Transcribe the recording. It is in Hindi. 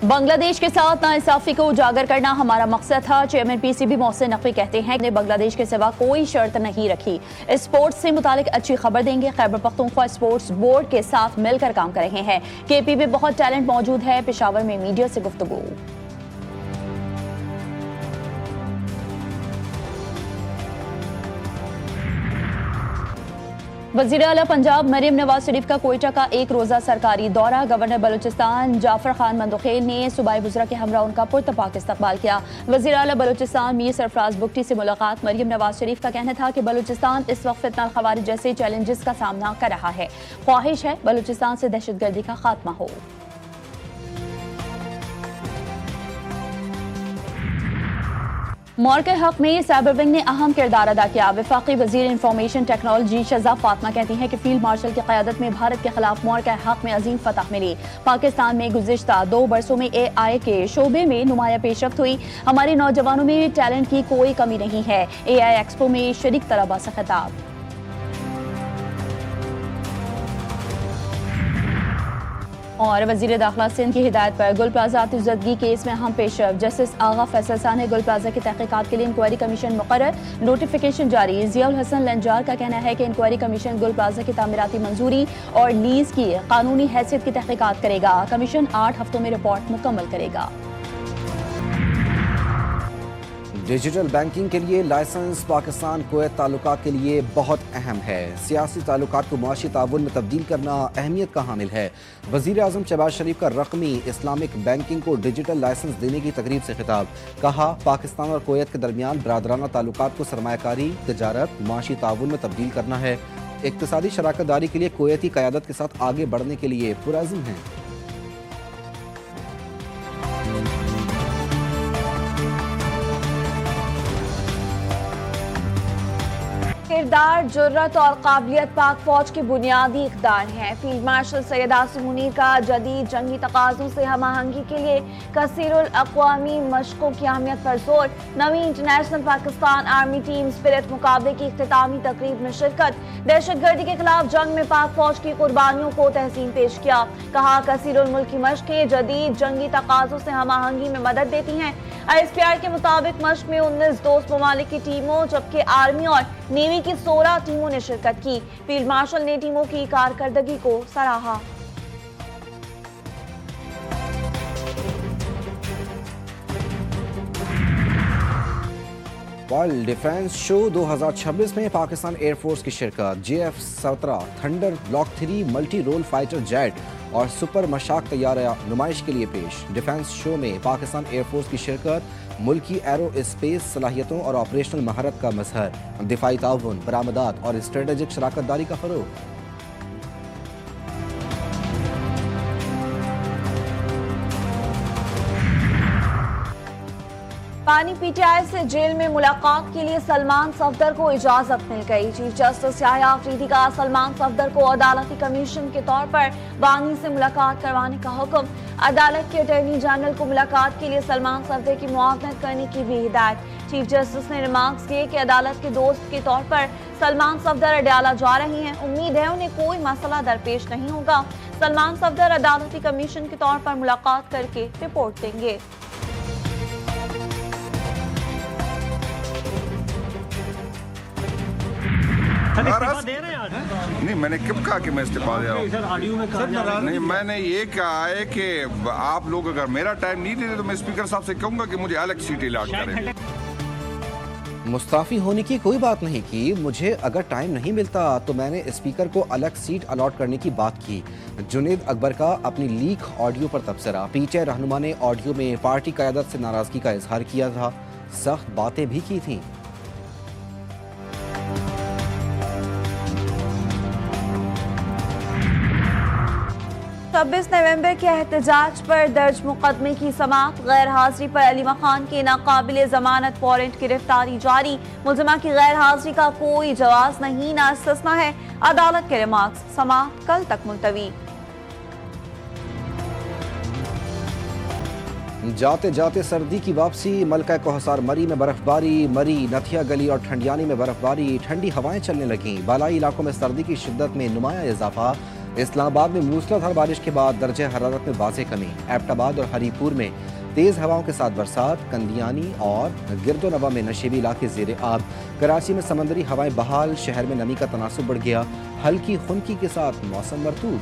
बांग्लादेश के साथ नाइंसाफी को उजागर करना हमारा मकसद था। चेयरमैन पीसीबी मोहसिन नकवी कहते हैं कि बांग्लादेश के सिवा कोई शर्त नहीं रखी। स्पोर्ट्स से मुतालिक अच्छी खबर देंगे। खैबर पख्तूनख्वा स्पोर्ट्स बोर्ड के साथ मिलकर काम कर रहे हैं। केपी में बहुत टैलेंट मौजूद है। पेशावर में मीडिया से गुफ्तगू। वज़ीर आला पंजाब मरियम नवाज शरीफ का कोयटा का एक रोजा सरकारी दौरा। गवर्नर बलूचिस्तान जाफर खान मंदोखेल ने सूबाई बुज़रा के हमरा उनका पुरतपाक इस्तकबाल किया। वज़ीर आला बलूचिस्तान मीर सरफराज बुगटी से मुलाकात। मरियम नवाज शरीफ का कहना था कि बलूचिस्तान इस वक्त फितना ख़वारिज जैसे चैलेंजेस का सामना कर रहा है। ख्वाहिश है बलूचिस्तान से दहशतगर्दी का खात्मा हो। मौर के हक में साइबर विंग ने अहम किरदार अदा किया। वफाकी वजीर इंफॉर्मेशन टेक्नोलॉजी शजा फातिमा कहती हैं कि फील्ड मार्शल की क़यादत में भारत के खिलाफ मौर के हक में अजीम फतह मिली। पाकिस्तान में गुज़िश्ता 2 बरसों में AI के शोबे में नुमाया पेशरफ्त हुई। हमारे नौजवानों में टैलेंट की कोई कमी नहीं है। AI एक्सपो में शरीक तलबा से खिताब। और वज़ीर दाखिला सिंध की हिदायत पर गुल प्लाजा आतिशज़दगी केस में अहम पेशरफ्त। जस्टिस आगा फैसल शाह ने गुल प्लाजा की तहकीकात के लिए इंक्वायरी कमीशन मुकर्रर। नोटिफिकेशन जारी। ज़ियाउल हसन लंजार का कहना है कि इंक्वायरी कमीशन गुल प्लाजा की तामीराती मंजूरी और लीज की कानूनी हैसियत की तहकीकात करेगा। कमीशन 8 हफ्तों में रिपोर्ट मुकम्मल करेगा। डिजिटल बैंकिंग के लिए लाइसेंस पाकिस्तान कुवैत ताल्लुकात के लिए बहुत अहम है। सियासी ताल्लुकात को मुआशी ताउन में तब्दील करना अहमियत का हामिल है। वज़ीर आज़म शहबाज शरीफ का रकमी इस्लामिक बैंकिंग को डिजिटल लाइसेंस देने की तकरीब से खिताब। कहा, पाकिस्तान और कुवैत के दरमियान बरादराना ताल्लुकात को सरमायाकारी, तिजारत, मुआशी ताउन में तब्दील करना है। इक्तिसादी शराकत दारी के लिए कुवैती क़यादत के साथ आगे बढ़ने के लिए पुरअज़्म हैं। किरदार, जुर्रत और काबिलियत पाक फौज के बुनियादी इक़दार हैं। फील्ड मार्शल सैयद आसिम मुनीर का जदीद जंगी तकाज़ों से हमआहंगी के लिए कसीरुल अक़वामी मशक़ों की अहमियत पर जोर। नवी international Pakistan army team spirit मुकाबले की इख्तितामी तकरीब में शिरकत। दहशतगर्दी के खिलाफ जंग में पाक फौज की कुर्बानियों को तहसीन पेश किया। कहा, कसीरुल मुल्क की मशक़ें जदीद जंगी तकाज़ों से हमआहंगी में मदद देती हैं। ISPR के मुताबिक मशक़ में 19 दोस्त ममालिक की टीमों जबकि आर्मी और नेवी की 16 टीमों ने शिरकत की। फील्ड मार्शल ने टीमों की कारकर्दगी को सराहा। वर्ल्ड डिफेंस शो 2026 में पाकिस्तान एयरफोर्स की शिरकत। JF-17 Thunder Block 3 multi role fighter jet और सुपर मशाक तैयारा नुमाइश के लिए पेश। डिफेंस शो में पाकिस्तान एयरफोर्स की शिरकत मुल्की एरो स्पेस सलाहियतों और ऑपरेशनल महारत का मजहर। दिफाई ताउन, बरामदात और स्ट्रेटेजिक शराकत दारी का फरोग। पानी PTI से जेल में मुलाकात के लिए सलमान सफदर को इजाजत मिल गई। चीफ जस्टिस याह्या अफरीदी का सलमान सफदर को अदालती कमीशन के तौर पर बानी से मुलाकात करवाने का हुक्म। अदालत के अटॉर्नी जनरल को मुलाकात के लिए सलमान सफदर की मुआवनत करने की भी हिदायत। चीफ जस्टिस ने रिमार्क्स किए कि अदालत के दोस्त के तौर पर सलमान सफदर अडयाला जा रही हैं। उम्मीद है उन्हें कोई मसला दरपेश नहीं होगा। सलमान सफदर अदालती कमीशन के तौर पर मुलाकात करके रिपोर्ट देंगे। नहीं, मैंने कब कहा कि मैं इस्तीफा दे रहा हूँ? नहीं, मैंने ये कहा है कि आप लोग अगर मेरा टाइम नहीं देते तो मैं स्पीकर साहब से कहूँगा कि मुझे अलग सीट अलॉट करें। मुस्ताफ़ी होने की कोई बात नहीं की। मुझे अगर टाइम नहीं मिलता तो मैंने स्पीकर को अलग सीट अलॉट करने की बात की। जुनेद अकबर का अपनी लीक ऑडियो पर तबसरा। PTI रहनुमा ने ऑडियो में पार्टी क़यादत से नाराज़गी का इजहार किया था। सख्त बातें भी की थी। 26 नवंबर के एहतजाज पर दर्ज मुकदमे की समाअत। गैर हाजिरी पर अलीमा खान की नाकाबिले जमानत वारंट गिरफ्तारी जारी। मुलजिमा की गैर हाजिरी का कोई जवाज नहीं, ना इस्तिस्ना है। अदालत के रिमार्क्स। समाअत कल तक मुलतवी। जाते जाते सर्दी की वापसी। मलका कोहसार मरी में बर्फबारी। मरी, नथिया गली और ठंडियानी में बर्फबारी। ठंडी हवाएं चलने लगीं। बालाई इलाकों में सर्दी की शिद्दत में नुमाया इजाफा। इस्लामाबाद में मूसलाधार बारिश के बाद दर्जे हरारत में वाज़ेह कमी। एबटाबाद और हरीपुर में तेज़ हवाओं के साथ बरसात। कंदियानी और गिरदोनवा में नशेबी इलाके ज़ेरे आब। कराची में समंदरी हवाएं बहाल। शहर में नमी का तनासुब बढ़ गया। हल्की खुनकी के साथ मौसम मरतूब।